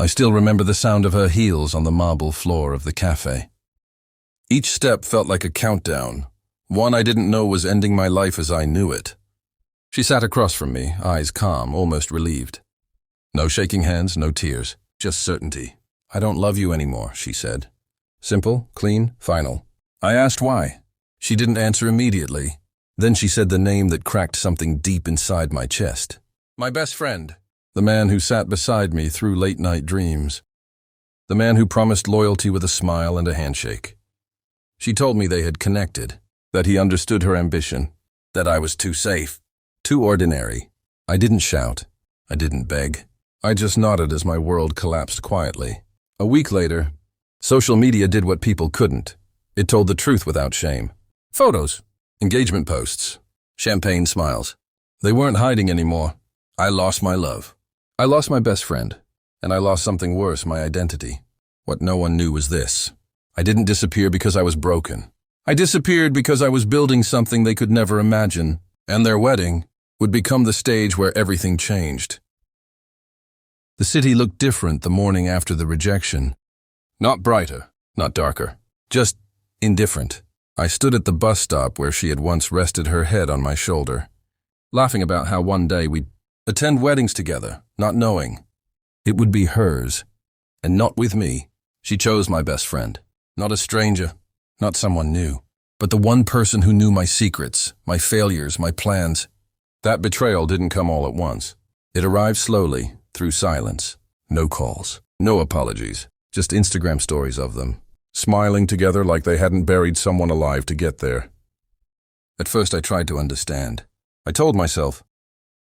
I still remember the sound of her heels on the marble floor of the cafe. Each step felt like a countdown, one I didn't know was ending my life as I knew it. She sat across from me, eyes calm, almost relieved. No shaking hands, no tears, just certainty. "I don't love you anymore," she said. Simple, clean, final. I asked why. She didn't answer immediately. Then she said the name that cracked something deep inside my chest. My best friend. The man who sat beside me through late-night dreams. The man who promised loyalty with a smile and a handshake. She told me they had connected, that he understood her ambition, that I was too safe, too ordinary. I didn't shout. I didn't beg. I just nodded as my world collapsed quietly. A week later, social media did what people couldn't. It told the truth without shame. Photos, engagement posts, champagne smiles. They weren't hiding anymore. I lost my love. I lost my best friend. And I lost something worse, my identity. What no one knew was this. I didn't disappear because I was broken. I disappeared because I was building something they could never imagine, and their wedding would become the stage where everything changed. The city looked different the morning after the rejection. Not brighter, not darker, just indifferent. I stood at the bus stop where she had once rested her head on my shoulder, laughing about how one day we'd attend weddings together, not knowing. It would be hers, and not with me. She chose my best friend, not a stranger, not someone new, but the one person who knew my secrets, my failures, my plans. That betrayal didn't come all at once. It arrived slowly, through silence. No calls, no apologies, just Instagram stories of them, smiling together like they hadn't buried someone alive to get there. At first I tried to understand. I told myself,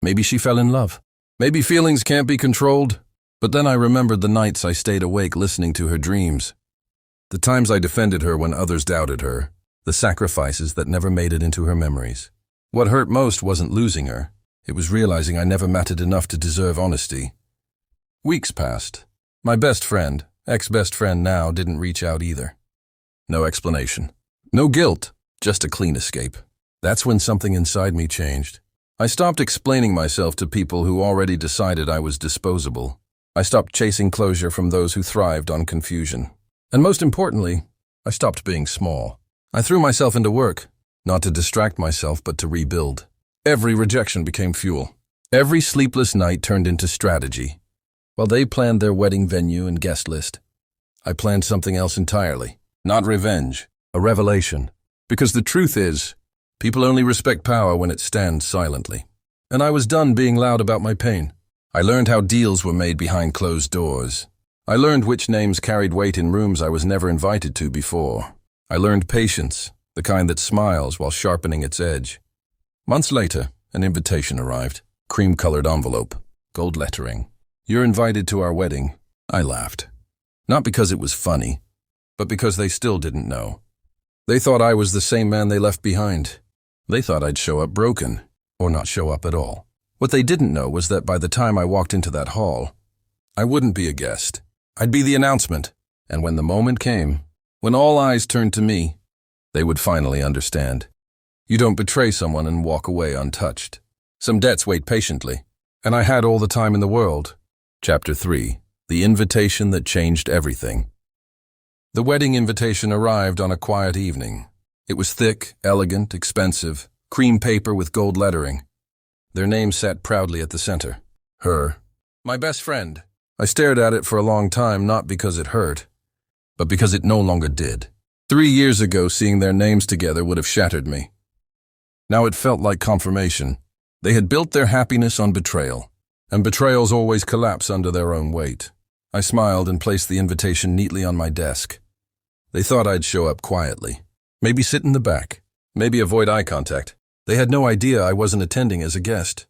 maybe she fell in love. Maybe feelings can't be controlled. But then I remembered the nights I stayed awake listening to her dreams. The times I defended her when others doubted her. The sacrifices that never made it into her memories. What hurt most wasn't losing her. It was realizing I never mattered enough to deserve honesty. Weeks passed. My best friend, ex-best friend now, didn't reach out either. No explanation. No guilt, just a clean escape. That's when something inside me changed. I stopped explaining myself to people who already decided I was disposable. I stopped chasing closure from those who thrived on confusion. And most importantly, I stopped being small. I threw myself into work, not to distract myself, but to rebuild. Every rejection became fuel. Every sleepless night turned into strategy. While they planned their wedding venue and guest list, I planned something else entirely. Not revenge, a revelation. Because the truth is, people only respect power when it stands silently. And I was done being loud about my pain. I learned how deals were made behind closed doors. I learned which names carried weight in rooms I was never invited to before. I learned patience, the kind that smiles while sharpening its edge. Months later, an invitation arrived. Cream-colored envelope, gold lettering. "You're invited to our wedding." I laughed. Not because it was funny, but because they still didn't know. They thought I was the same man they left behind. They thought I'd show up broken, or not show up at all. What they didn't know was that by the time I walked into that hall, I wouldn't be a guest. I'd be the announcement. And when the moment came, when all eyes turned to me, they would finally understand. You don't betray someone and walk away untouched. Some debts wait patiently. And I had all the time in the world. Chapter 3. The invitation that changed everything. The wedding invitation arrived on a quiet evening. It was thick, elegant, expensive, cream paper with gold lettering. Their name sat proudly at the center. Her. My best friend. I stared at it for a long time, not because it hurt, but because it no longer did. 3 years ago, seeing their names together would have shattered me. Now it felt like confirmation. They had built their happiness on betrayal, and betrayals always collapse under their own weight. I smiled and placed the invitation neatly on my desk. They thought I'd show up quietly, maybe sit in the back, maybe avoid eye contact. They had no idea I wasn't attending as a guest.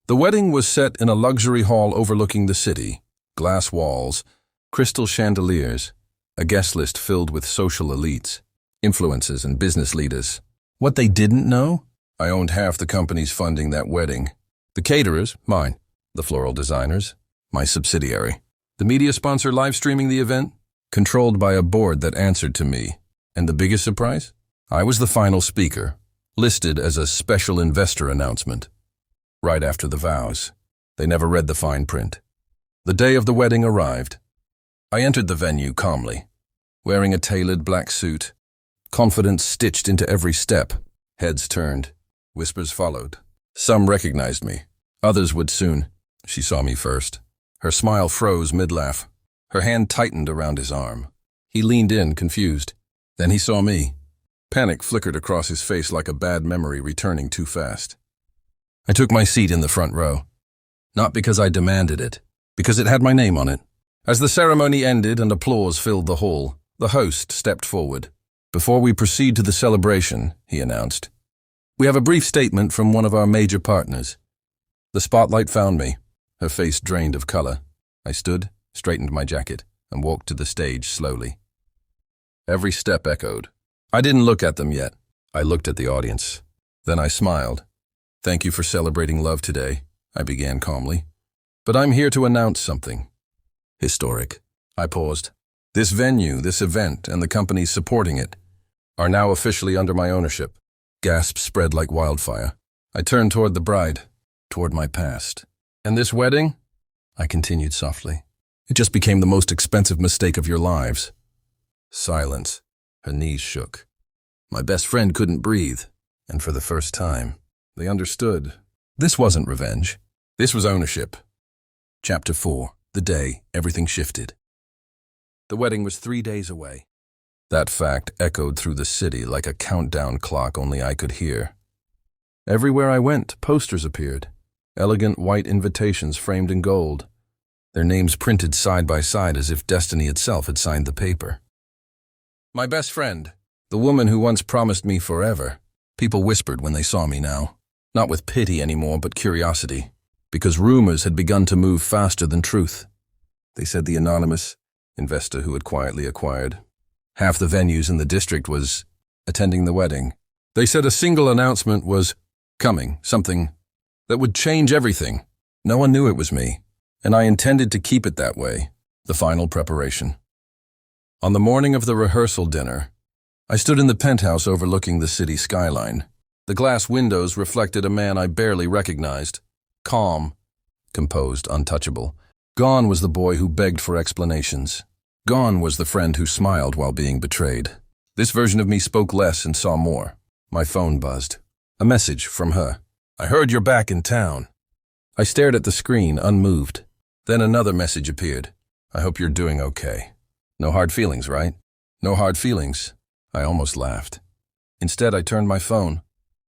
The wedding was set in a luxury hall overlooking the city. Glass walls, crystal chandeliers, a guest list filled with social elites, influencers and business leaders. What they didn't know? I owned half the companies funding that wedding. The caterers, mine. The floral designers, my subsidiary. The media sponsor live streaming the event, controlled by a board that answered to me. And the biggest surprise? I was the final speaker, listed as a special investor announcement. Right after the vows. They never read the fine print. The day of the wedding arrived. I entered the venue calmly, wearing a tailored black suit, confidence stitched into every step. Heads turned. Whispers followed. Some recognized me. Others would soon. She saw me first. Her smile froze mid-laugh. Her hand tightened around his arm. He leaned in, confused. Then he saw me. Panic flickered across his face like a bad memory returning too fast. I took my seat in the front row. Not because I demanded it, because it had my name on it. As the ceremony ended and applause filled the hall, the host stepped forward. Before we proceed to the celebration, he announced, we have a brief statement from one of our major partners. The spotlight found me, her face drained of color. I stood, straightened my jacket, and walked to the stage slowly. Every step echoed. I didn't look at them yet. I looked at the audience. Then I smiled. Thank you for celebrating love today, I began calmly. But I'm here to announce something. Historic. I paused. This venue, this event, and the companies supporting it are now officially under my ownership. Gasps spread like wildfire. I turned toward the bride, toward my past. And this wedding? I continued softly. It just became the most expensive mistake of your lives. Silence. Her knees shook. My best friend couldn't breathe, and for the first time, they understood. This wasn't revenge. This was ownership. Chapter 4. The day everything shifted. The wedding was 3 days away. That fact echoed through the city like a countdown clock only I could hear. Everywhere I went, posters appeared. Elegant white invitations framed in gold. Their names printed side by side as if destiny itself had signed the paper. My best friend, the woman who once promised me forever. People whispered when they saw me now. Not with pity anymore, but curiosity. Because rumors had begun to move faster than truth. They said the anonymous investor who had quietly acquired half the venues in the district was attending the wedding. They said a single announcement was coming, something that would change everything. No one knew it was me, and I intended to keep it that way. The final preparation. On the morning of the rehearsal dinner, I stood in the penthouse overlooking the city skyline. The glass windows reflected a man I barely recognized. Calm, composed, untouchable. Gone was the boy who begged for explanations. Gone was the friend who smiled while being betrayed. This version of me spoke less and saw more. My phone buzzed. A message from her. I heard you're back in town. I stared at the screen, unmoved. Then another message appeared. I hope you're doing okay. No hard feelings, right? No hard feelings. I almost laughed. Instead, I turned my phone,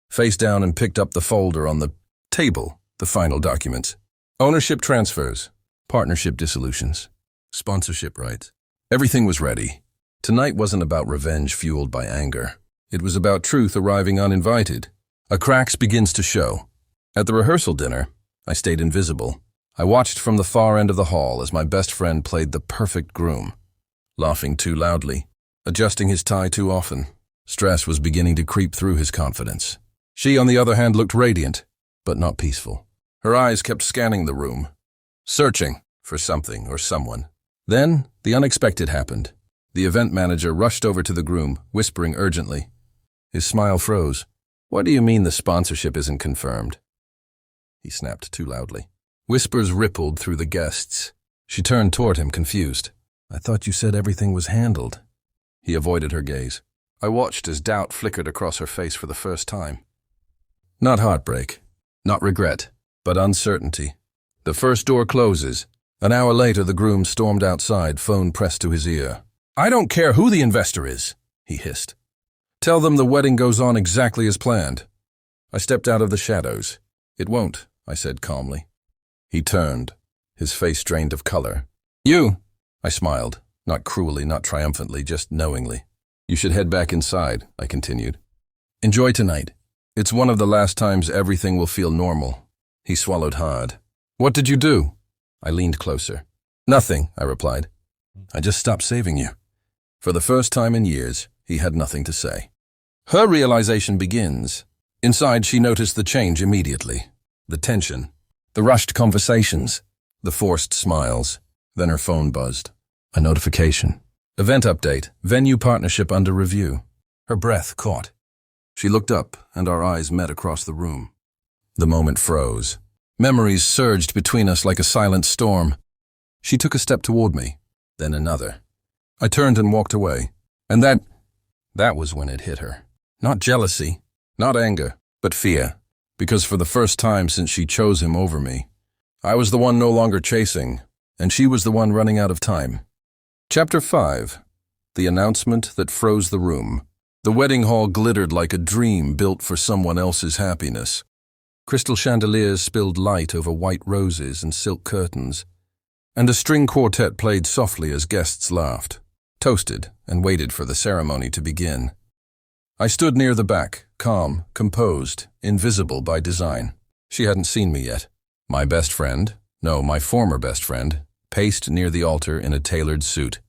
face down, and picked up the folder on the table, the final documents. Ownership transfers, partnership dissolutions, sponsorship rights. Everything was ready. Tonight wasn't about revenge fueled by anger. It was about truth arriving uninvited. A cracks begins to show. At the rehearsal dinner, I stayed invisible. I watched from the far end of the hall as my best friend played the perfect groom, laughing too loudly, adjusting his tie too often. Stress was beginning to creep through his confidence. She, on the other hand, looked radiant, but not peaceful. Her eyes kept scanning the room, searching for something or someone. Then, the unexpected happened. The event manager rushed over to the groom, whispering urgently. His smile froze. What do you mean the sponsorship isn't confirmed? He snapped too loudly. Whispers rippled through the guests. She turned toward him, confused. I thought you said everything was handled. He avoided her gaze. I watched as doubt flickered across her face for the first time. Not heartbreak, not regret, but uncertainty. The first door closes. An hour later, the groom stormed outside, phone pressed to his ear. I don't care who the investor is, he hissed. Tell them the wedding goes on exactly as planned. I stepped out of the shadows. It won't, I said calmly. He turned, his face drained of color. You, I smiled, not cruelly, not triumphantly, just knowingly. You should head back inside, I continued. Enjoy tonight. It's one of the last times everything will feel normal. He swallowed hard. What did you do? I leaned closer. Nothing, I replied. I just stopped saving you. For the first time in years, he had nothing to say. Her realization begins. Inside, she noticed the change immediately. The tension, the rushed conversations, the forced smiles. Then her phone buzzed. A notification. Event update, venue partnership under review. Her breath caught. She looked up, and our eyes met across the room. The moment froze. Memories surged between us like a silent storm. She took a step toward me, then another. I turned and walked away, and that was when it hit her. Not jealousy, not anger, but fear, because for the first time since she chose him over me, I was the one no longer chasing, and she was the one running out of time. Chapter 5. The announcement that froze the room. The wedding hall glittered like a dream built for someone else's happiness. Crystal chandeliers spilled light over white roses and silk curtains, and a string quartet played softly as guests laughed, toasted, and waited for the ceremony to begin. I stood near the back, calm, composed, invisible by design. She hadn't seen me yet. My former best friend, paced near the altar in a tailored suit,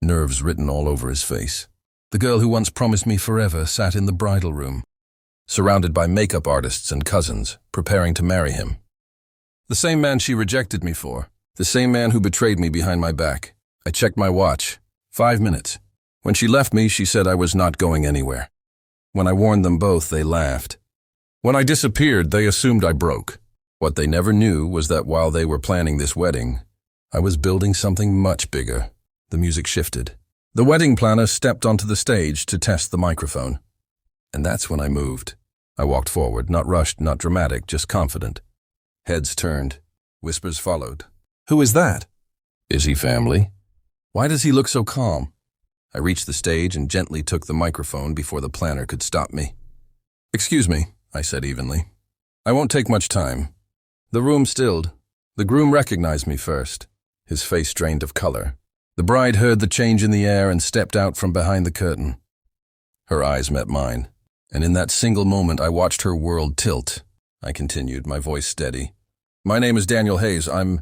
nerves written all over his face. The girl who once promised me forever sat in the bridal room, surrounded by makeup artists and cousins, preparing to marry him. The same man she rejected me for, the same man who betrayed me behind my back. I checked my watch. 5 minutes. When she left me, she said I was not going anywhere. When I warned them both, they laughed. When I disappeared, they assumed I broke. What they never knew was that while they were planning this wedding, I was building something much bigger. The music shifted. The wedding planner stepped onto the stage to test the microphone. And that's when I moved. I walked forward, not rushed, not dramatic, just confident. Heads turned. Whispers followed. Who is that? Is he family? Why does he look so calm? I reached the stage and gently took the microphone before the planner could stop me. Excuse me, I said evenly. I won't take much time. The room stilled. The groom recognized me first, his face drained of color. The bride heard the change in the air and stepped out from behind the curtain. Her eyes met mine, and in that single moment I watched her world tilt. I continued, my voice steady. My name is Daniel Hayes. I'm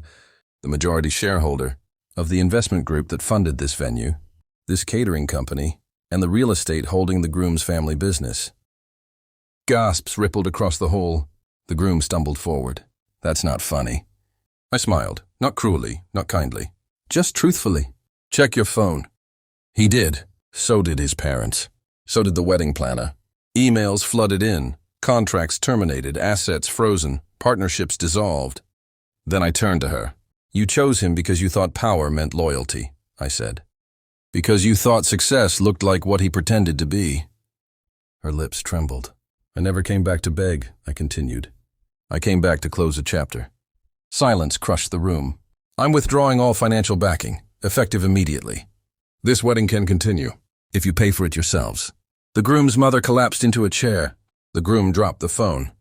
the majority shareholder of the investment group that funded this venue, this catering company, and the real estate holding the groom's family business. Gasps rippled across the hall. The groom stumbled forward. That's not funny. I smiled, not cruelly, not kindly, just truthfully. Check your phone. He did. So did his parents. So did the wedding planner. Emails flooded in, contracts terminated, assets frozen, partnerships dissolved. Then I turned to her. You chose him because you thought power meant loyalty, I said. Because you thought success looked like what he pretended to be. Her lips trembled. I never came back to beg, I continued. I came back to close a chapter. Silence crushed the room. I'm withdrawing all financial backing, effective immediately. This wedding can continue, if you pay for it yourselves. The groom's mother collapsed into a chair. The groom dropped the phone.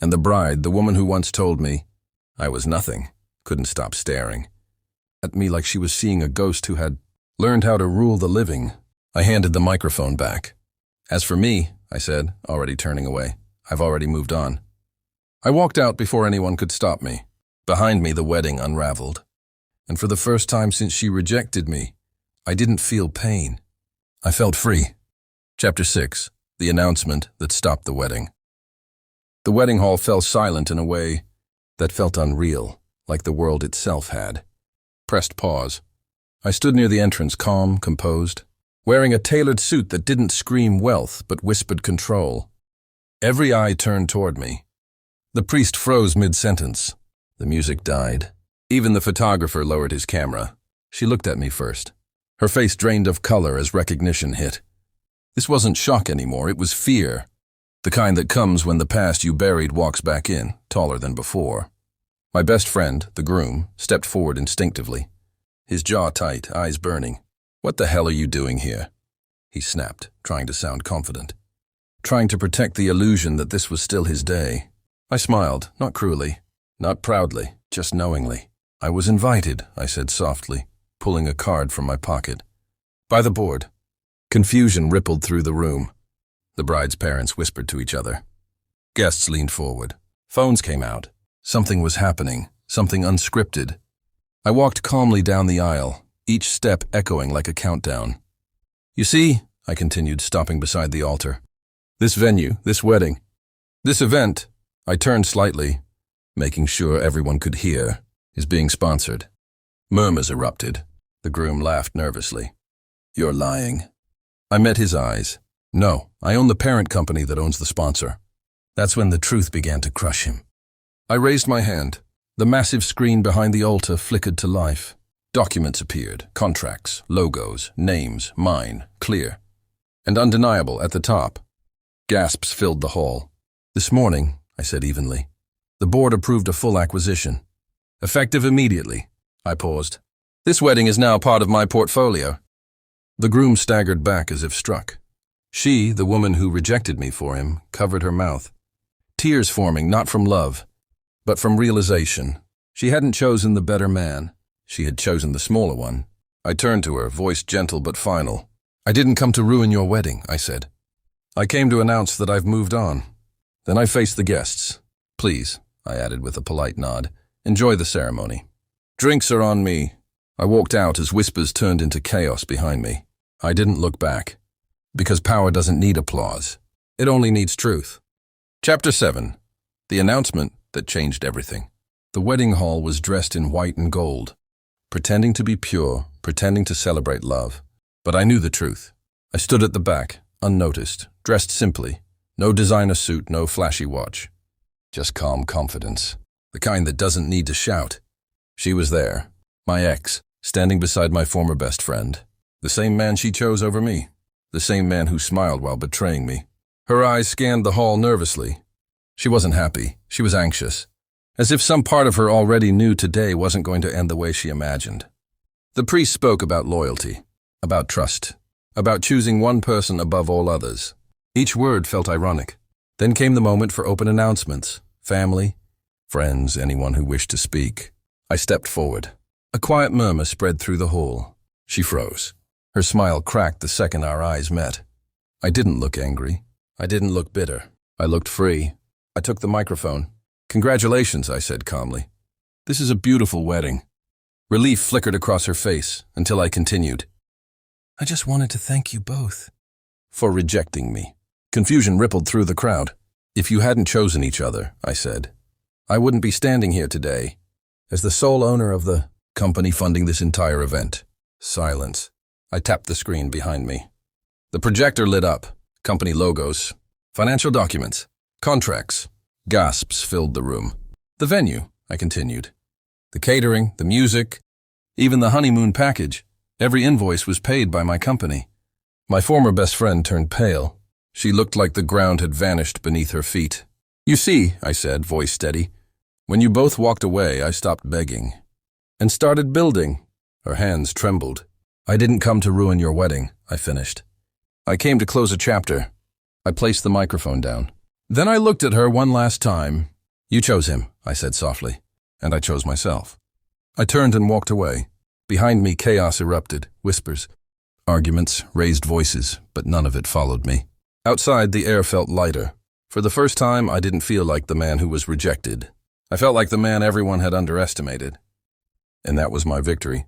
And the bride, the woman who once told me I was nothing, couldn't stop staring at me like she was seeing a ghost who had learned how to rule the living. I handed the microphone back. As for me, I said, already turning away, I've already moved on. I walked out before anyone could stop me. Behind me, the wedding unraveled. And for the first time since she rejected me, I didn't feel pain. I felt free. Chapter 6. The announcement that stopped the wedding. The wedding hall fell silent in a way that felt unreal, like the world itself had. Pressed pause. I stood near the entrance, calm, composed, wearing a tailored suit that didn't scream wealth but whispered control. Every eye turned toward me. The priest froze mid-sentence. The music died. Even the photographer lowered his camera. She looked at me first. Her face drained of color as recognition hit. This wasn't shock anymore, it was fear. The kind that comes when the past you buried walks back in, taller than before. My best friend, the groom, stepped forward instinctively. His jaw tight, eyes burning. What the hell are you doing here? He snapped, trying to sound confident. Trying to protect the illusion that this was still his day. I smiled, not cruelly, not proudly, just knowingly. I was invited, I said softly, pulling a card from my pocket. By the board. Confusion rippled through the room. The bride's parents whispered to each other. Guests leaned forward. Phones came out. Something was happening, something unscripted. I walked calmly down the aisle, each step echoing like a countdown. You see, I continued, stopping beside the altar. This venue, this wedding, this event, I turned slightly, making sure everyone could hear, is being sponsored. Murmurs erupted. The groom laughed nervously. You're lying. I met his eyes. No, I own the parent company that owns the sponsor. That's when the truth began to crush him. I raised my hand. The massive screen behind the altar flickered to life. Documents appeared, contracts, logos, names, mine, clear. And undeniable at the top. Gasps filled the hall. "This morning," I said evenly, "the board approved a full acquisition. Effective immediately." I paused. "This wedding is now part of my portfolio." The groom staggered back as if struck. She, the woman who rejected me for him, covered her mouth. Tears forming not from love, but from realization. She hadn't chosen the better man. She had chosen the smaller one. I turned to her, voice gentle but final. "I didn't come to ruin your wedding," I said. "I came to announce that I've moved on." Then I faced the guests. "Please," I added with a polite nod, "enjoy the ceremony. Drinks are on me." I walked out as whispers turned into chaos behind me. I didn't look back. Because power doesn't need applause. It only needs truth. Chapter 7. The announcement that changed everything. The wedding hall was dressed in white and gold, pretending to be pure, pretending to celebrate love. But I knew the truth. I stood at the back, unnoticed, dressed simply. No designer suit, no flashy watch. Just calm confidence. The kind that doesn't need to shout. She was there, my ex, standing beside my former best friend. The same man she chose over me. The same man who smiled while betraying me. Her eyes scanned the hall nervously. She wasn't happy. She was anxious. As if some part of her already knew today wasn't going to end the way she imagined. The priest spoke about loyalty, about trust, about choosing one person above all others. Each word felt ironic. Then came the moment for open announcements. Family, friends, anyone who wished to speak. I stepped forward. A quiet murmur spread through the hall. She froze. Her smile cracked the second our eyes met. I didn't look angry. I didn't look bitter. I looked free. I took the microphone. "Congratulations," I said calmly. "This is a beautiful wedding." Relief flickered across her face until I continued. "I just wanted to thank you both for rejecting me." Confusion rippled through the crowd. "If you hadn't chosen each other," I said, "I wouldn't be standing here today as the sole owner of the company funding this entire event." Silence. I tapped the screen behind me. The projector lit up. Company logos, financial documents, contracts. Gasps filled the room. "The venue," I continued. "The catering, the music, even the honeymoon package. Every invoice was paid by my company." My former best friend turned pale. She looked like the ground had vanished beneath her feet. "You see," I said, voice steady, "when you both walked away, I stopped begging and started building." Her hands trembled. "I didn't come to ruin your wedding," I finished. "I came to close a chapter." I placed the microphone down. Then I looked at her one last time. "You chose him," I said softly, "and I chose myself." I turned and walked away. Behind me, chaos erupted, whispers, arguments, raised voices, but none of it followed me. Outside, the air felt lighter. For the first time, I didn't feel like the man who was rejected. I felt like the man everyone had underestimated. And that was my victory.